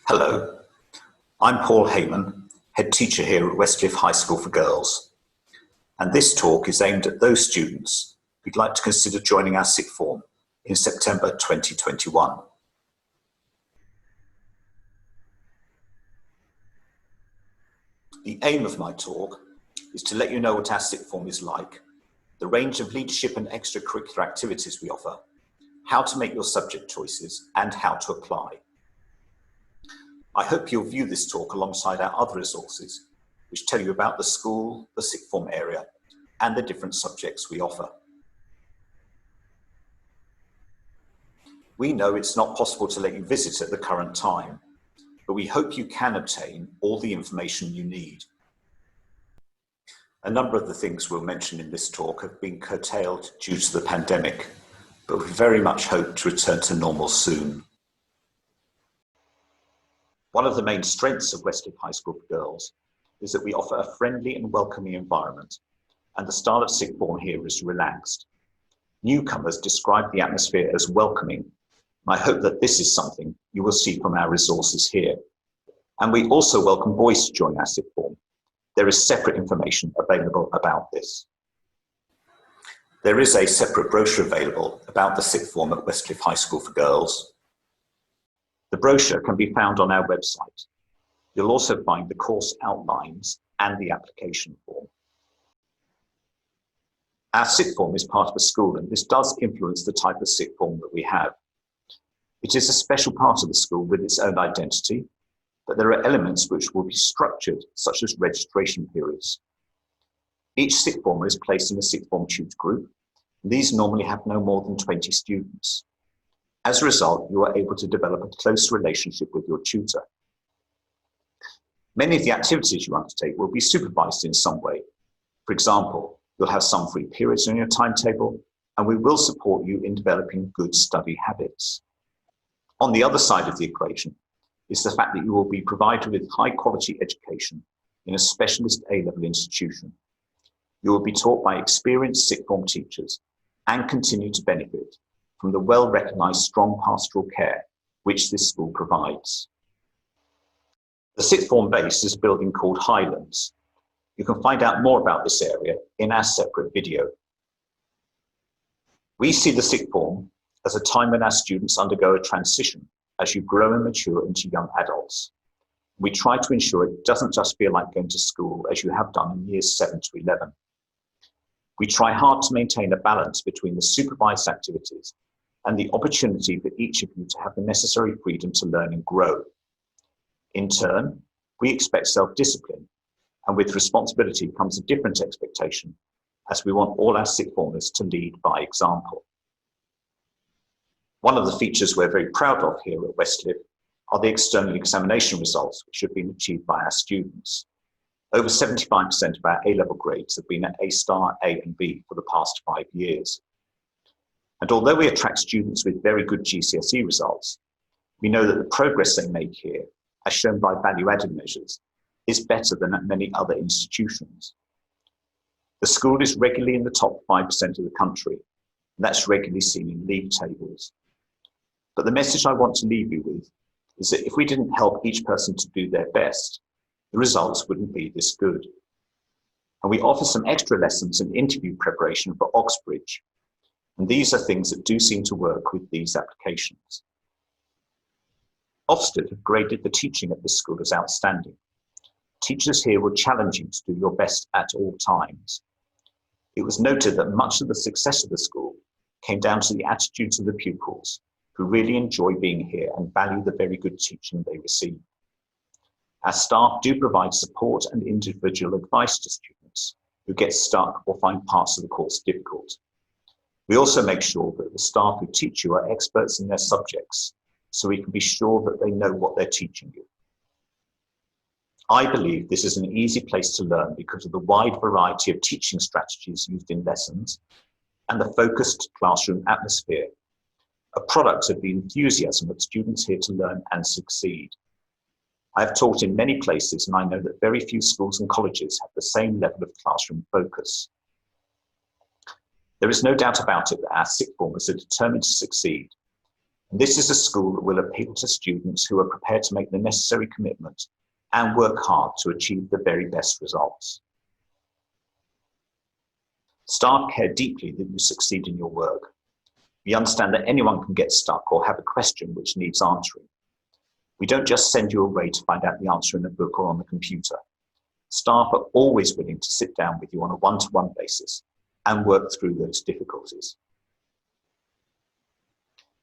Hello, I'm Paul Hayman, head teacher here at Westcliff High School for Girls, and this talk is aimed at those students who'd like to consider joining our sixth form in September 2021. The aim of my talk is to let you know what our sixth form is like, the range of leadership and extracurricular activities we offer, how to make your subject choices, and how to apply. I hope you'll view this talk alongside our other resources, which tell you about the school, the sixth form area, and the different subjects we offer. We know it's not possible to let you visit at the current time, but we hope you can obtain all the information you need. A number of the things we'll mention in this talk have been curtailed due to the pandemic, but we very much hope to return to normal soon. One of the main strengths of Westcliff High School for Girls is that we offer a friendly and welcoming environment, and the style of sixth form here is relaxed. Newcomers describe the atmosphere as welcoming, and I hope that this is something you will see from our resources here. And we also welcome boys to join our sixth form. There is separate information available about this. There is a separate brochure available about the sixth form at Westcliff High School for Girls. The brochure can be found on our website. You'll also find the course outlines and the application form. Our sixth form is part of a school, and this does influence the type of sixth form that we have. It is a special part of the school with its own identity, but there are elements which will be structured, such as registration periods. Each sixth former is placed in a sixth form tutor group, and these normally have no more than 20 students. As a result, you are able to develop a close relationship with your tutor. Many of the activities you undertake will be supervised in some way. For example, you'll have some free periods on your timetable, and we will support you in developing good study habits. On the other side of the equation is the fact that you will be provided with high quality education in a specialist A-level institution. You will be taught by experienced sixth form teachers and continue to benefit from the well-recognised strong pastoral care which this school provides. The sixth form base is a building called Highlands. You can find out more about this area in our separate video. We see the sixth form as a time when our students undergo a transition as you grow and mature into young adults. We try to ensure it doesn't just feel like going to school as you have done in years 7 to 11. We try hard to maintain a balance between the supervised activities and the opportunity for each of you to have the necessary freedom to learn and grow. In turn, we expect self-discipline, and with responsibility comes a different expectation, as we want all our sixth formers to lead by example. One of the features we're very proud of here at Westcliff are the external examination results which have been achieved by our students. Over 75% of our A-level grades have been at A star, A and B for the past 5 years. And although we attract students with very good GCSE results, we know that the progress they make here, as shown by value-added measures, is better than at many other institutions. The school is regularly in the top 5% of the country, and that's regularly seen in league tables. But the message I want to leave you with is that if we didn't help each person to do their best, the results wouldn't be this good. And we offer some extra lessons and interview preparation for Oxbridge. And these are things that do seem to work with these applications. Ofsted have graded the teaching at this school as outstanding. Teachers here will challenge you to do your best at all times. It was noted that much of the success of the school came down to the attitudes of the pupils, who really enjoy being here and value the very good teaching they receive. Our staff do provide support and individual advice to students who get stuck or find parts of the course difficult. We also make sure that the staff who teach you are experts in their subjects, so we can be sure that they know what they're teaching you. I believe this is an easy place to learn because of the wide variety of teaching strategies used in lessons and the focused classroom atmosphere, a product of the enthusiasm of students here to learn and succeed. I have taught in many places, and I know that very few schools and colleges have the same level of classroom focus. There is no doubt about it that our sixth formers are determined to succeed, And this is a school that will appeal to students who are prepared to make the necessary commitment and work hard to achieve the very best results. Staff care deeply that you succeed in your work. We understand that anyone can get stuck or have a question which needs answering. We don't just send you away to find out the answer in a book or on the computer. Staff are always willing to sit down with you on a one-to-one basis and work through those difficulties.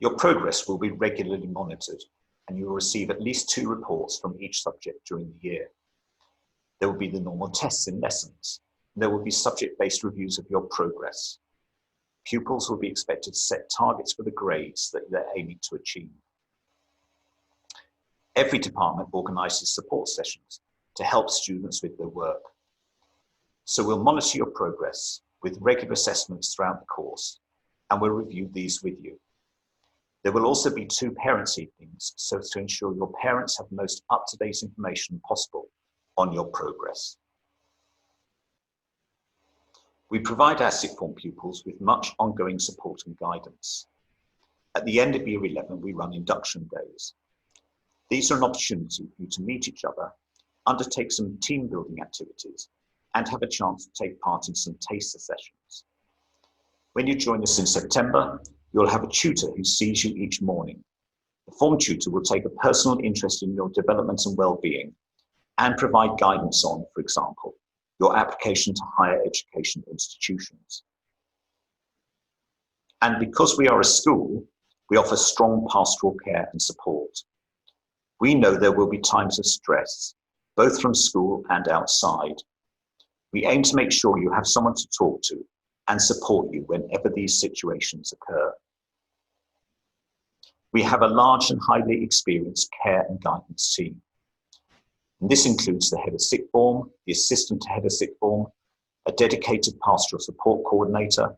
Your progress will be regularly monitored, and you will receive at least 2 reports from each subject during the year. There will be the normal tests in lessons. There will be subject-based reviews of your progress. Pupils will be expected to set targets for the grades that they're aiming to achieve. Every department organises support sessions to help students with their work. So we'll monitor your progress with regular assessments throughout the course, and we'll review these with you. There will also be 2 parents' evenings, so as to ensure your parents have the most up-to-date information possible on your progress. We provide our sixth form pupils with much ongoing support and guidance. At the end of year 11, we run induction days. These are an opportunity for you to meet each other, undertake some team building activities, and have a chance to take part in some taster sessions. When you join us in September, you'll have a tutor who sees you each morning. The form tutor will take a personal interest in your development and well-being and provide guidance on, for example, your application to higher education institutions. And because we are a school, we offer strong pastoral care and support. We know there will be times of stress, both from school and outside. We aim to make sure you have someone to talk to and support you whenever these situations occur. We have a large and highly experienced care and guidance team. And this includes the head of sixth form, the assistant to head of sixth form, a dedicated pastoral support coordinator,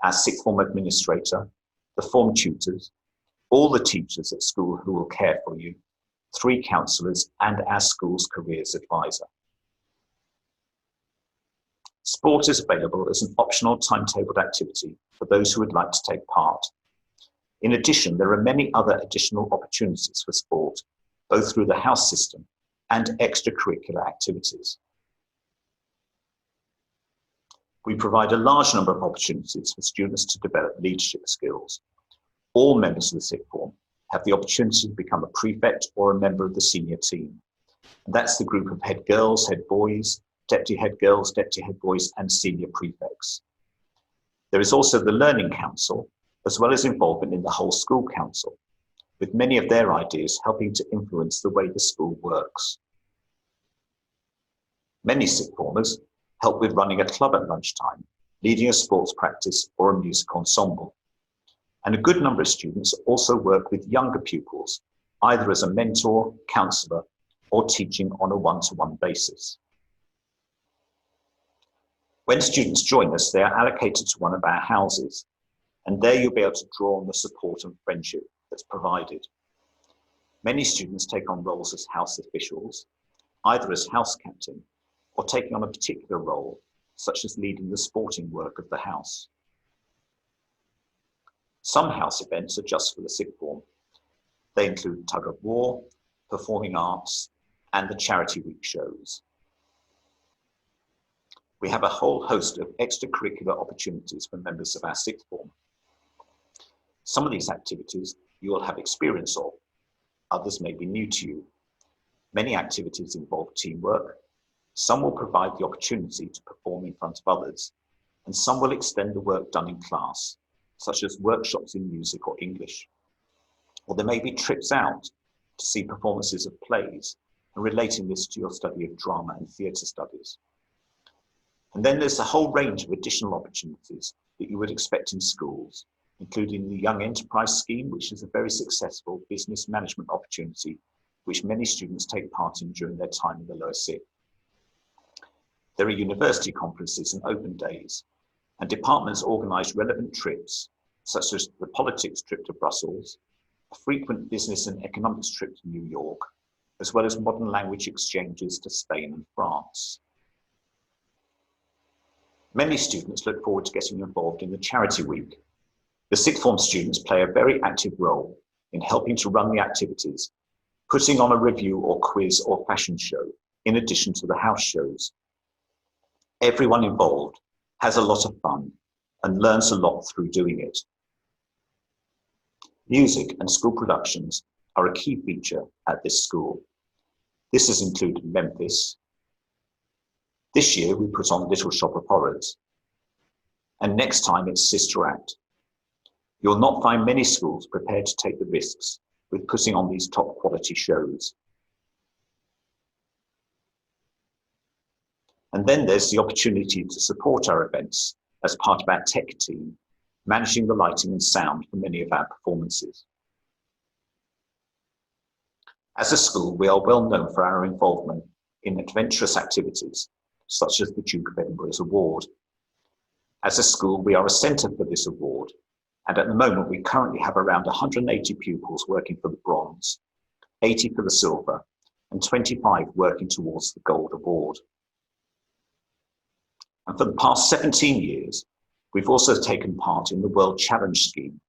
our sixth form administrator, the form tutors, all the teachers at school who will care for you, 3 counsellors, and our school's careers advisor. Sport is available as an optional timetabled activity for those who would like to take part. In addition, there are many other additional opportunities for sport, both through the house system and extracurricular activities. We provide a large number of opportunities for students to develop leadership skills. All members of the sixth form have the opportunity to become a prefect or a member of the senior team. And that's the group of head girls, head boys, deputy head girls, deputy head boys, and senior prefects. There is also the Learning Council, as well as involvement in the whole school council, with many of their ideas helping to influence the way the school works. Many sixth formers help with running a club at lunchtime, leading a sports practice or a music ensemble. And a good number of students also work with younger pupils, either as a mentor, counsellor, or teaching on a one-to-one basis. When students join us, they are allocated to one of our houses, and there you'll be able to draw on the support and friendship that's provided. Many students take on roles as house officials, either as house captain or taking on a particular role, such as leading the sporting work of the house. Some house events are just for the sixth form. They include tug of war, performing arts, and the charity week shows. We have a whole host of extracurricular opportunities for members of our sixth form. Some of these activities you will have experience of, others may be new to you. Many activities involve teamwork, some will provide the opportunity to perform in front of others, and some will extend the work done in class, such as workshops in music or English. Or there may be trips out to see performances of plays and relating this to your study of drama and theatre studies. And then there's a whole range of additional opportunities that you would expect in schools, including the Young Enterprise Scheme, which is a very successful business management opportunity, which many students take part in during their time in the lower sixth. There are university conferences and open days, and departments organise relevant trips, such as the politics trip to Brussels, a frequent business and economics trip to New York, as well as modern language exchanges to Spain and France. Many students look forward to getting involved in the charity week. The sixth form students play a very active role in helping to run the activities, putting on a review or quiz or fashion show, in addition to the house shows. Everyone involved has a lot of fun and learns a lot through doing it. Music and school productions are a key feature at this school. This has included Memphis. This year we put on Little Shop of Horrors. And next time it's Sister Act. You'll not find many schools prepared to take the risks with putting on these top quality shows. And then there's the opportunity to support our events as part of our tech team, managing the lighting and sound for many of our performances. As a school, we are well known for our involvement in adventurous activities, such as the Duke of Edinburgh's Award. As a school, we are a centre for this award, and at the moment we currently have around 180 pupils working for the bronze, 80 for the silver, and 25 working towards the gold award. And for the past 17 years, we've also taken part in the World Challenge scheme,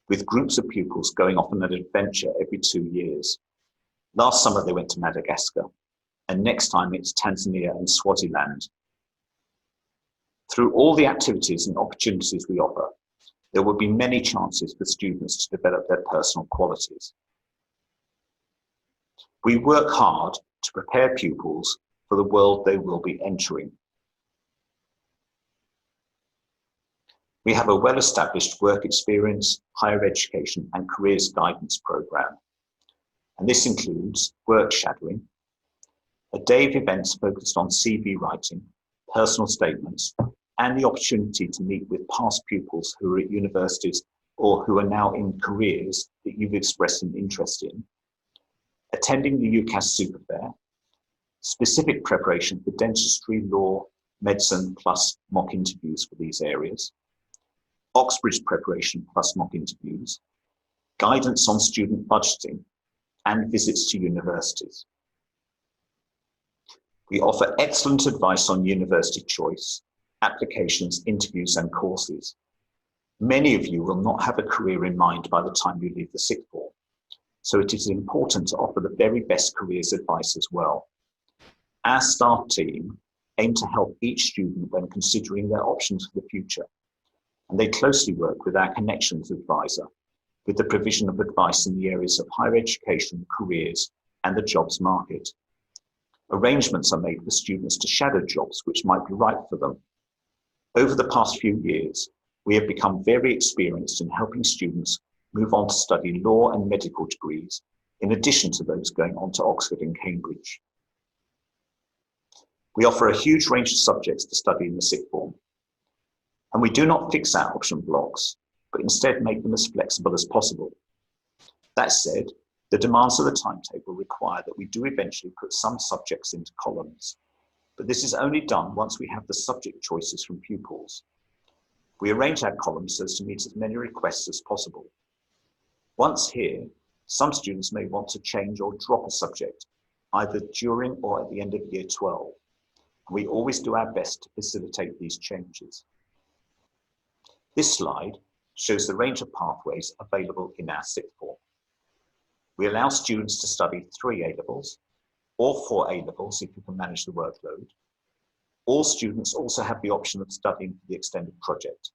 with groups of pupils going off on an adventure every 2 years. Last summer they went to Madagascar, and next time it's Tanzania and Swaziland. Through all the activities and opportunities we offer, there will be many chances for students to develop their personal qualities. We work hard to prepare pupils for the world they will be entering. We have a well-established work experience, higher education and careers guidance programme. And this includes work shadowing, a day of events focused on CV writing, personal statements, and the opportunity to meet with past pupils who are at universities or who are now in careers that you've expressed an interest in, attending the UCAS Super Fair, specific preparation for dentistry, law, medicine, plus mock interviews for these areas, Oxbridge preparation plus mock interviews, guidance on student budgeting, and visits to universities. We offer excellent advice on university choice, applications, interviews, and courses. Many of you will not have a career in mind by the time you leave the sixth form, so it is important to offer the very best careers advice as well. Our staff team aim to help each student when considering their options for the future, and they closely work with our Connections Advisor with the provision of advice in the areas of higher education, careers, and the jobs market. Arrangements are made for students to shadow jobs which might be right for them. Over the past few years, we have become very experienced in helping students move on to study law and medical degrees, in addition to those going on to Oxford and Cambridge. We offer a huge range of subjects to study in the sixth form, and we do not fix our option blocks, but instead make them as flexible as possible. That said, the demands of the timetable require that we do eventually put some subjects into columns, but this is only done once we have the subject choices from pupils. We arrange our columns so as to meet as many requests as possible. Once here, some students may want to change or drop a subject, either during or at the end of year 12. We always do our best to facilitate these changes. This slide shows the range of pathways available in our sixth form. We allow students to study 3 A-levels or 4 A-levels if you can manage the workload. All students also have the option of studying for the extended project.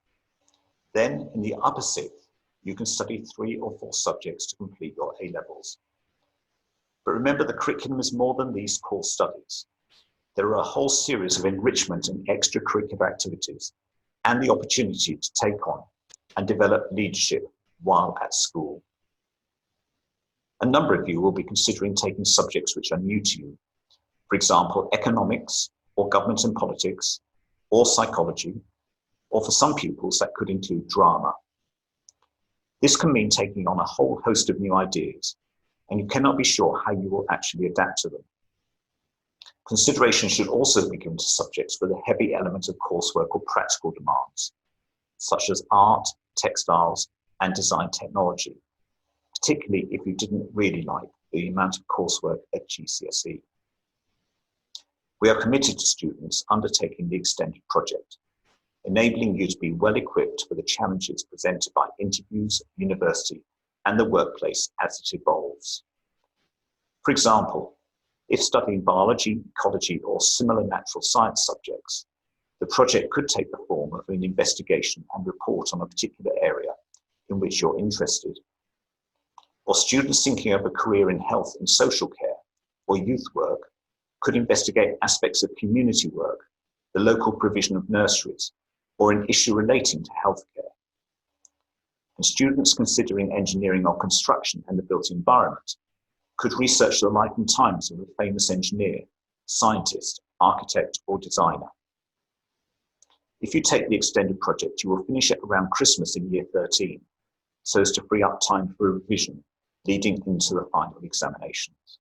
Then in the upper sixth, you can study 3 or 4 subjects to complete your A-levels. But remember, the curriculum is more than these core studies. There are a whole series of enrichment and extracurricular activities and the opportunity to take on and develop leadership while at school. A number of you will be considering taking subjects which are new to you. For example, economics or government and politics or psychology, or for some pupils that could include drama. This can mean taking on a whole host of new ideas, and you cannot be sure how you will actually adapt to them. Consideration should also be given to subjects with a heavy element of coursework or practical demands, such as art, textiles, and design technology, particularly if you didn't really like the amount of coursework at GCSE. We are committed to students undertaking the extended project, enabling you to be well equipped for the challenges presented by interviews, university, and the workplace as it evolves. For example, if studying biology, ecology, or similar natural science subjects, the project could take the form of an investigation and report on a particular area in which you're interested. Or students thinking of a career in health and social care or youth work could investigate aspects of community work, the local provision of nurseries, or an issue relating to healthcare. And students considering engineering or construction and the built environment could research the life and times of a famous engineer, scientist, architect, or designer. If you take the extended project, you will finish it around Christmas in year 13, so as to free up time for revision leading into the final examinations.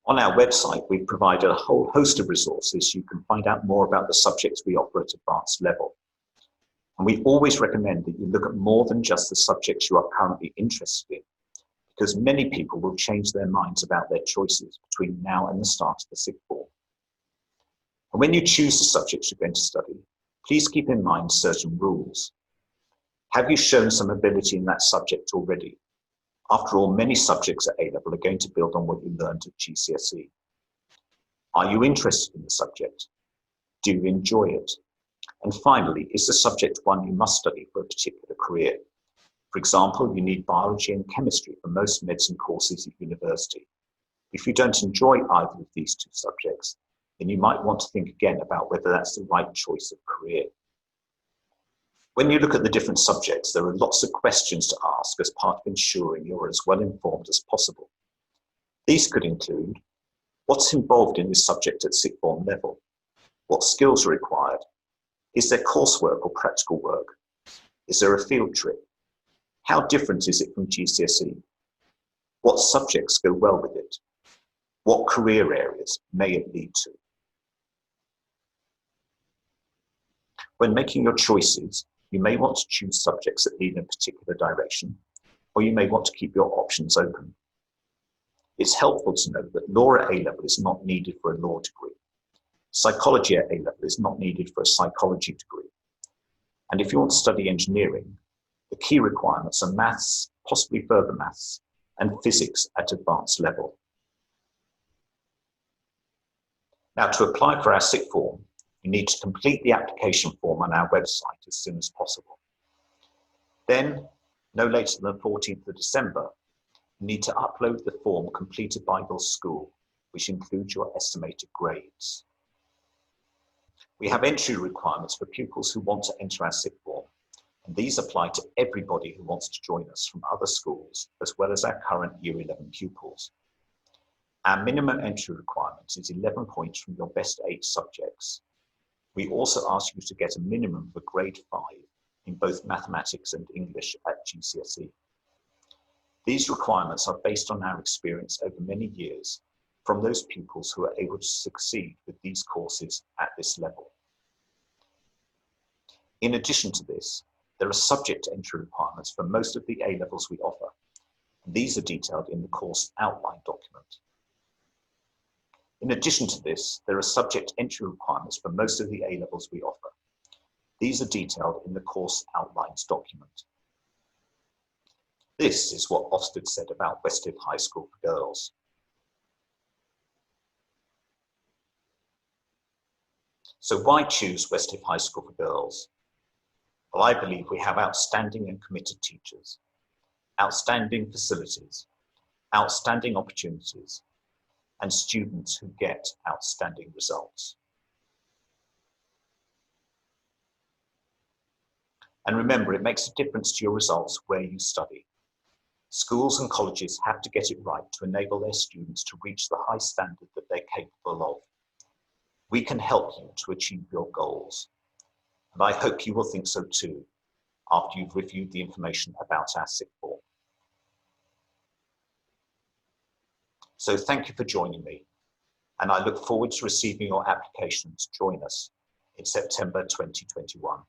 On our website, we've provided a whole host of resources. You can find out more about the subjects we offer at advanced level. And we always recommend that you look at more than just the subjects you are currently interested in, because many people will change their minds about their choices between now and the start of the sixth form. And when you choose the subjects you're going to study, please keep in mind certain rules. Have you shown some ability in that subject already? After all, many subjects at A-level are going to build on what you learned at GCSE. Are you interested in the subject? Do you enjoy it? And finally, is the subject one you must study for a particular career? For example, you need biology and chemistry for most medicine courses at university. If you don't enjoy either of these two subjects, then you might want to think again about whether that's the right choice of career. When you look at the different subjects, there are lots of questions to ask as part of ensuring you're as well informed as possible. These could include, what's involved in this subject at sixth form level? What skills are required? Is there coursework or practical work? Is there a field trip? How different is it from GCSE? What subjects go well with it? What career areas may it lead to? When making your choices, you may want to choose subjects that lead in a particular direction, or you may want to keep your options open. It's helpful to know that law at A-level is not needed for a law degree. Psychology at A-level is not needed for a psychology degree. And if you want to study engineering, the key requirements are maths, possibly further maths, and physics at advanced level. Now, to apply for our sixth form, you need to complete the application form on our website as soon as possible. Then, no later than the 14th of December, you need to upload the form completed by your school, which includes your estimated grades. We have entry requirements for pupils who want to enter our sixth form, and these apply to everybody who wants to join us from other schools, as well as our current Year 11 pupils. Our minimum entry requirement is 11 points from your best 8 subjects. We also ask you to get a minimum of a grade 5 in both mathematics and English at GCSE. These requirements are based on our experience over many years from those pupils who are able to succeed with these courses at this level. In addition to this, there are subject entry requirements for most of the A-levels we offer, and these are detailed in the course outline document. In addition to this, there are subject entry requirements for most of the A-levels we offer. These are detailed in the course outlines document. This is what Ofsted said about Westcliff High School for Girls. So why choose Westcliff High School for Girls? Well, I believe we have outstanding and committed teachers, outstanding facilities, outstanding opportunities, and students who get outstanding results. And remember, it makes a difference to your results where you study. Schools and colleges have to get it right to enable their students to reach the high standard that they're capable of. We can help you to achieve your goals. And I hope you will think so too, after you've reviewed the information about our sixth form. So thank you for joining me, and I look forward to receiving your application to join us in September 2021.